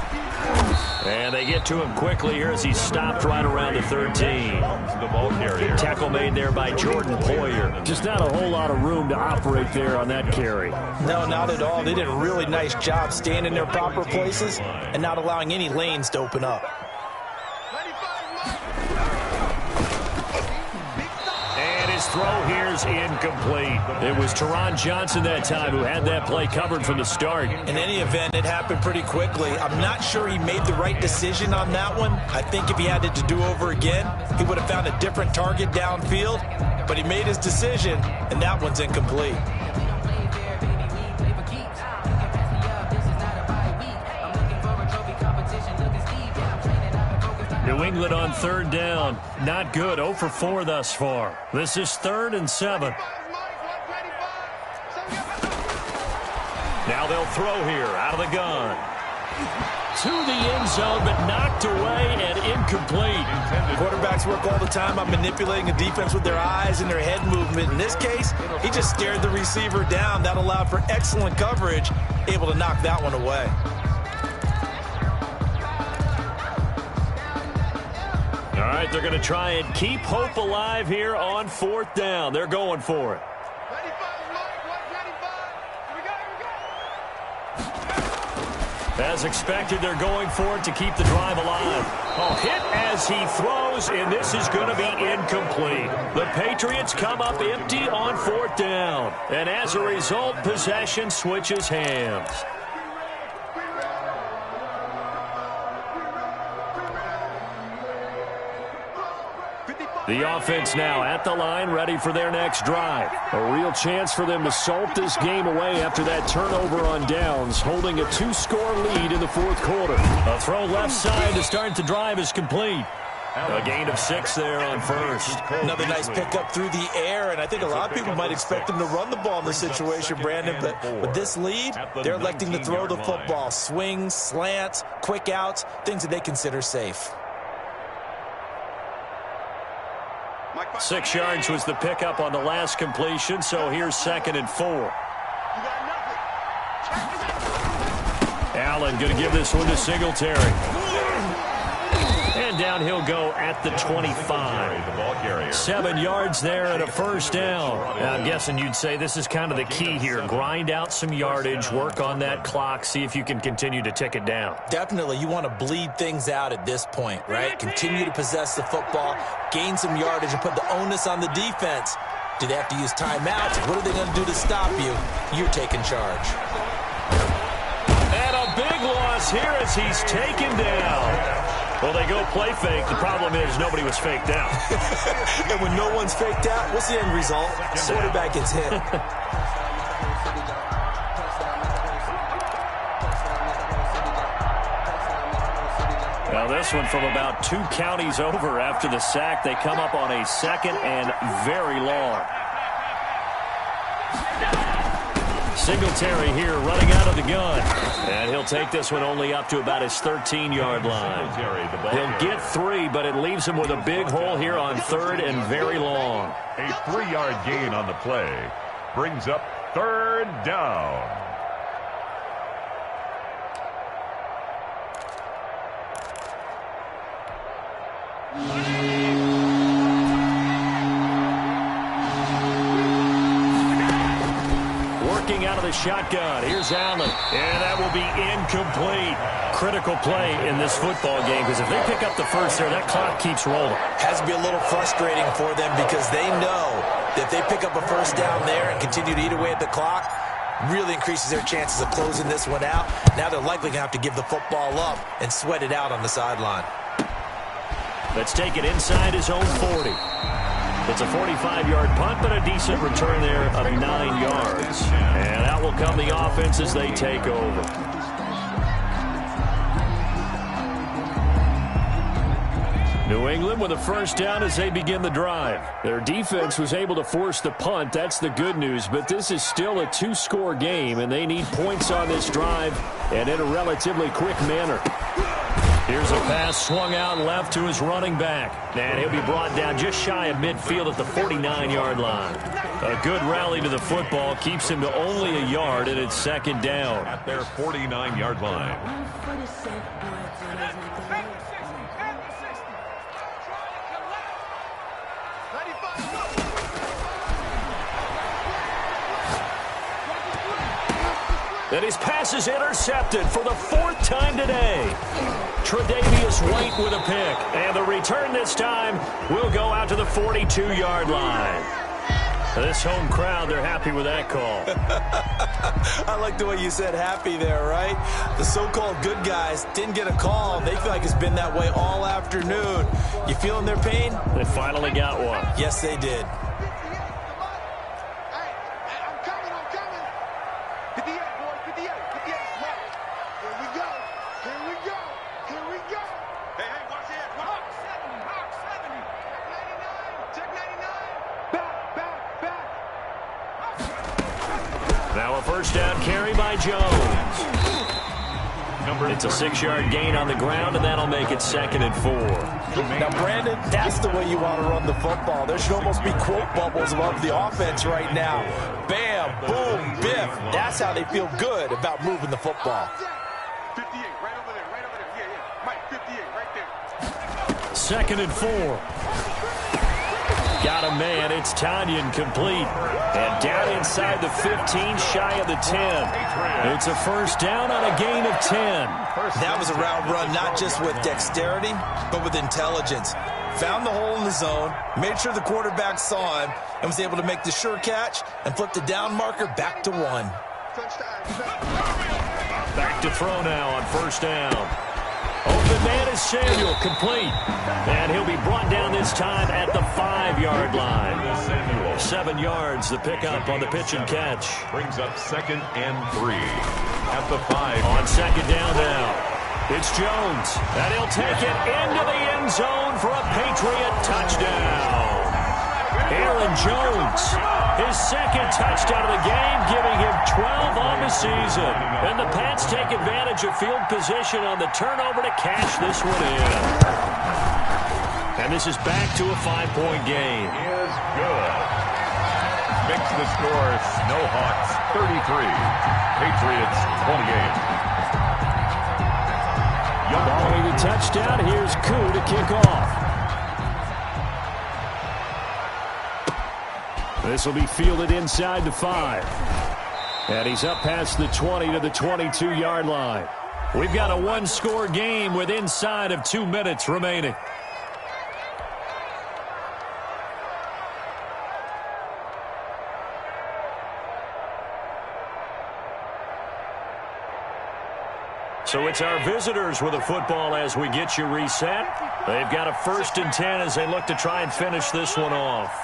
And they get to him quickly here as he stopped right around the 13.
The ball carrier.
Tackle made there by Jordan Poyer.
Just not a whole lot of room to operate there on that carry.
No, not at all. They did a really nice job staying in their proper places and not allowing any lanes to open up.
Throw here's incomplete. It was Teron Johnson that time who had that play covered from the start.
In any event, it happened pretty quickly. I'm not sure he made the right decision on that one. I think if he had it to do over again, he would have found a different target downfield. But he made his decision, and that one's incomplete.
New England on third down. Not good. 0 for 4 thus far. This is 3rd and 7. Now they'll throw here out of the gun. To the end zone, but knocked away and incomplete.
Quarterbacks work all the time on manipulating a defense with their eyes and their head movement. In this case, he just stared the receiver down. That allowed for excellent coverage, able to knock that one away.
All right, they're going to try and keep hope alive here on 4th down. They're going for it. As expected, they're going for it to keep the drive alive. Oh, hit as he throws, and this is going to be incomplete. The Patriots come up empty on 4th down. And as a result, possession switches hands. The offense now at the line, ready for their next drive.
A real chance for them to salt this game away after that turnover on downs, holding a 2-score lead in the 4th quarter.
A throw left side to start the drive is complete. A gain of 6 there on first.
Another nice pickup through the air, and I think a lot of people might expect them to run the ball in this situation, Brandon, but with this lead, they're electing to throw the football. Swings, slants, quick outs, things that they consider safe.
6 yards was the pickup on the last completion, so here's 2nd and 4. Allen going to give this one to Singletary. And down he'll go at the 25. 7 yards there and a first down. Now, I'm guessing you'd say this is kind of the key here. Grind out some yardage, work on that clock, see if you can continue to tick it down.
Definitely. You want to bleed things out at this point, right? Continue to possess the football, gain some yardage, and put the onus on the defense. Do they have to use timeouts? What are they going to do to stop you? You're taking charge.
And a big loss here as he's taken down. Well, they go play fake. The problem is nobody was faked out.
And when no one's faked out, what's the end result? The quarterback gets hit.
Now this one from about 2 counties over after the sack. They come up on a 2nd and very long. Singletary here running out of the gun. And he'll take this one only up to about his 13-yard line. He'll get 3, but it leaves him with a big hole here on 3rd and very long.
A 3-yard gain on the play brings up 3rd down.
Out of the shotgun. Here's Allen. And that will be incomplete. Critical play in this football game because if they pick up the first there, that clock keeps rolling.
Has to be a little frustrating for them because they know that if they pick up a first down there and continue to eat away at the clock, really increases their chances of closing this one out. Now they're likely going to have to give the football up and sweat it out on the sideline.
Let's take it inside his own 40. It's a 45-yard punt, but a decent return there of 9 yards. And out will come the offense as they take over. New England with a first down as they begin the drive. Their defense was able to force the punt. That's the good news, but this is still a 2-score game, and they need points on this drive and in a relatively quick manner. Here's a pass swung out left to his running back. And he'll be brought down just shy of midfield at the 49-yard line. A good rally to the football keeps him to only a yard, and it's 2nd down.
At their 49-yard line.
And his pass is intercepted for the 4th time today. Tre'Davious White with a pick. And the return this time will go out to the 42-yard line. This home crowd, they're happy with that call.
I like the way you said happy there, right? The so-called good guys didn't get a call. They feel like it's been that way all afternoon. You feeling their pain?
They finally got one.
Yes, they did.
Now a first down carry by Jones. It's a 6-yard gain on the ground, and that'll make it 2nd and 4.
Now, Brandon, that's the way you want to run the football. There should almost be quote bubbles above the offense right now. Bam, boom, biff. That's how they feel good about moving the football.
58, right over there, right over there. Yeah. Mike, 58, right there.
2nd and 4. Got a man. It's Tanyan complete. And down inside the 15, shy of the 10. It's a first down on a gain of 10.
That was a route run not just with dexterity, but with intelligence. Found the hole in the zone, made sure the quarterback saw him, and was able to make the sure catch and flip the down marker back to 1.
Back to throw now on first down. Open man is Samuel, complete. And he'll be brought down this time at the 5-yard line. 7 yards, the pickup on the pitch and catch.
Brings up 2nd and 3 at the 5.
On 2nd down now. It's Jones, and he'll take it into the end zone for a Patriot touchdown. Aaron Jones, his second touchdown of the game, giving him 12 on the season. And the Pats take advantage of field position on the turnover to cash this one in. And this is back to a 5-point game.
Is good. Makes the score Snowhawks 33, Patriots 28.
Following the touchdown, here's Koo to kick off. This will be fielded inside the 5. And he's up past the 20 to the 22-yard line. We've got a one-score game with inside of 2 minutes remaining. So it's our visitors with the football as we get you reset. They've got a 1st and 10 as they look to try and finish this one off.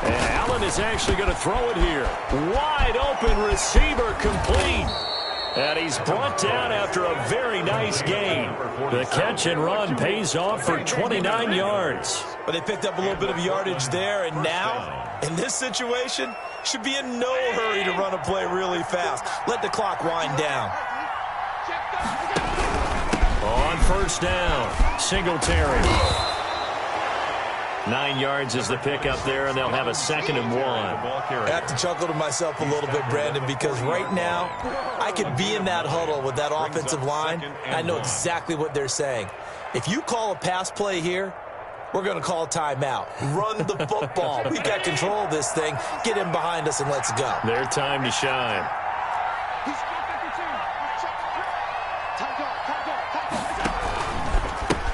And Allen is actually going to throw it here. Wide open receiver complete. And he's brought down after a very nice gain. The catch and run pays off for 29 yards.
But they picked up a little bit of yardage there, and now, in this situation, should be in no hurry to run a play really fast. Let the clock wind down.
On 1st down, Singletary. 9 yards is the pickup there, and they'll have a 2nd and 1.
I have to chuckle to myself a little bit, Brandon, because right now I could be in that huddle with that offensive line. I know exactly what they're saying. If you call a pass play here, we're going to call timeout. Run the football. We got control of this thing. Get him behind us and let's go.
Their time to shine.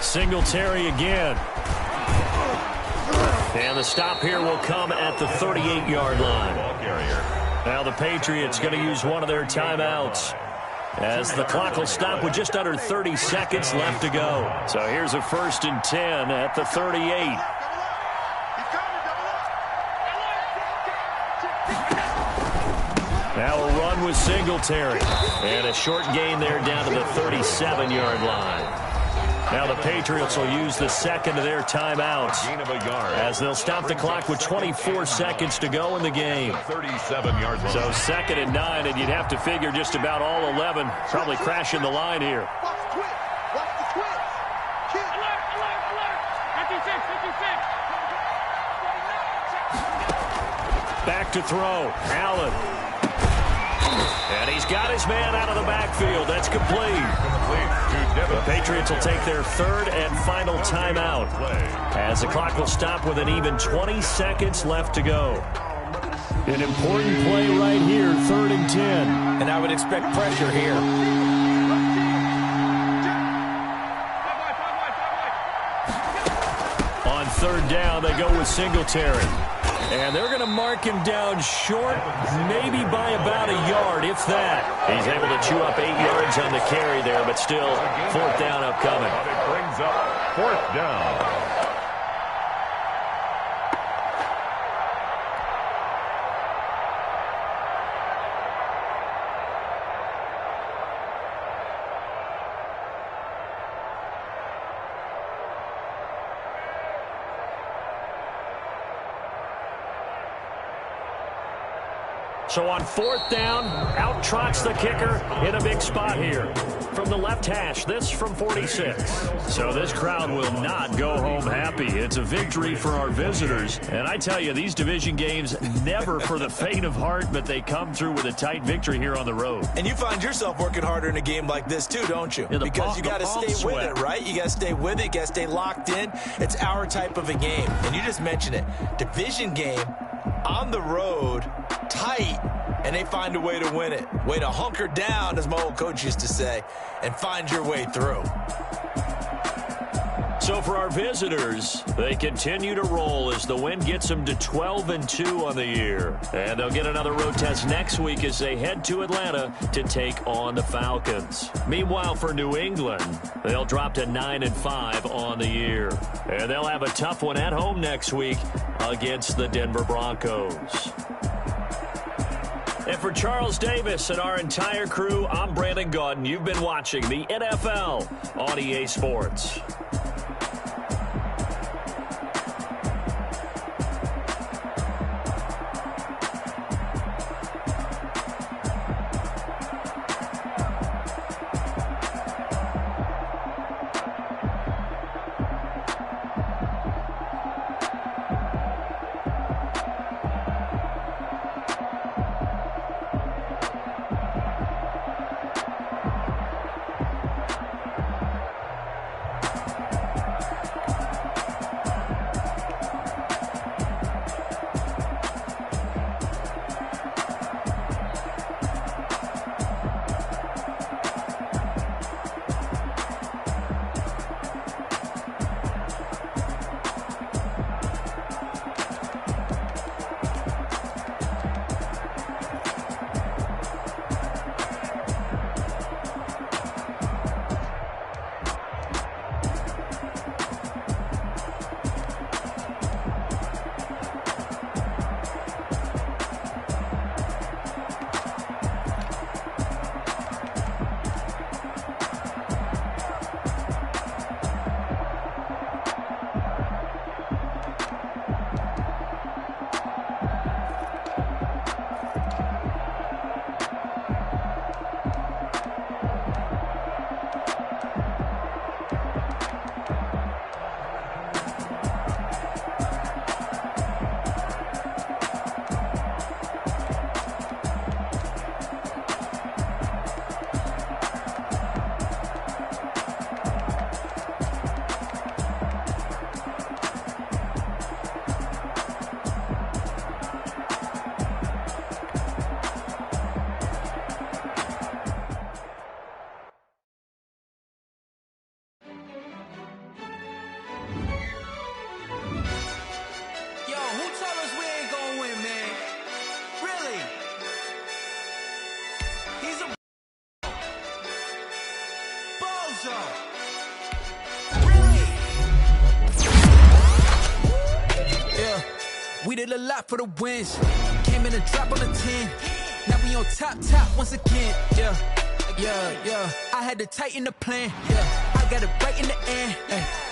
Singletary again. And the stop here will come at the 38-yard line. Now the Patriots going to use one of their timeouts as the clock will stop with just under 30 seconds left to go. So here's a 1st and 10 at the 38. Now a run with Singletary. And a short gain there down to the 37-yard line. Now the Patriots will use the 2nd of their timeouts as they'll stop the clock with 24 seconds to go in the game.
37-yard line.
So 2nd and 9, and you'd have to figure just about all 11 probably crashing the line here. Back to throw. Allen. And he's got his man out of the backfield. That's complete. The Patriots will take their 3rd and final timeout as the clock will stop with an even 20 seconds left to go. An important play right here, 3rd and 10.
And I would expect pressure here.
On 3rd down, they go with Singletary. And they're going to mark him down short, maybe by about a yard, if that. He's able to chew up 8 yards on the carry there, but still 4th down upcoming.
It brings up 4th down.
So on 4th down, out trots the kicker in a big spot here. From the left hash, this from 46. So this crowd will not go home happy. It's a victory for our visitors. And I tell you, these division games, never for the faint of heart, but they come through with a tight victory here on the road.
And you find yourself working harder in a game like this too, don't you?
Yeah,
because you got to stay with it, right? You got to stay with it. You got to stay locked in. It's our type of a game. And you just mentioned it. Division game on the road, tight, and they find a way to win it. Way to hunker down, as my old coach used to say, and find your way through.
So for our visitors, they continue to roll as the win gets them to 12-2 on the year. And they'll get another road test next week as they head to Atlanta to take on the Falcons. Meanwhile, for New England, they'll drop to 9-5 on the year. And they'll have a tough one at home next week against the Denver Broncos. And for Charles Davis and our entire crew, I'm Brandon Gaudin. You've been watching the NFL on EA Sports.
We did a lot for the wins. Came in a drop on the 10. Now we on top once again. Yeah. I had to tighten the plan. Yeah, I got it right in the end.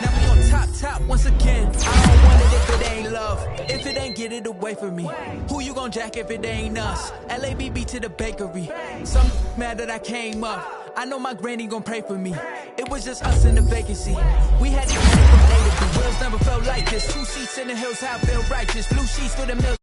Now we on top once again. I don't want it if it ain't love. If it ain't, get it away from me. Who you gon' jack if it ain't us? LABB to the bakery. Some mad that I came up. I know my granny gon' pray for me. It was just us in the vacancy. We had to get it from A to B. Wheels never felt like this. 2 seats in the hills, how I feel righteous. Blue sheets for the milk.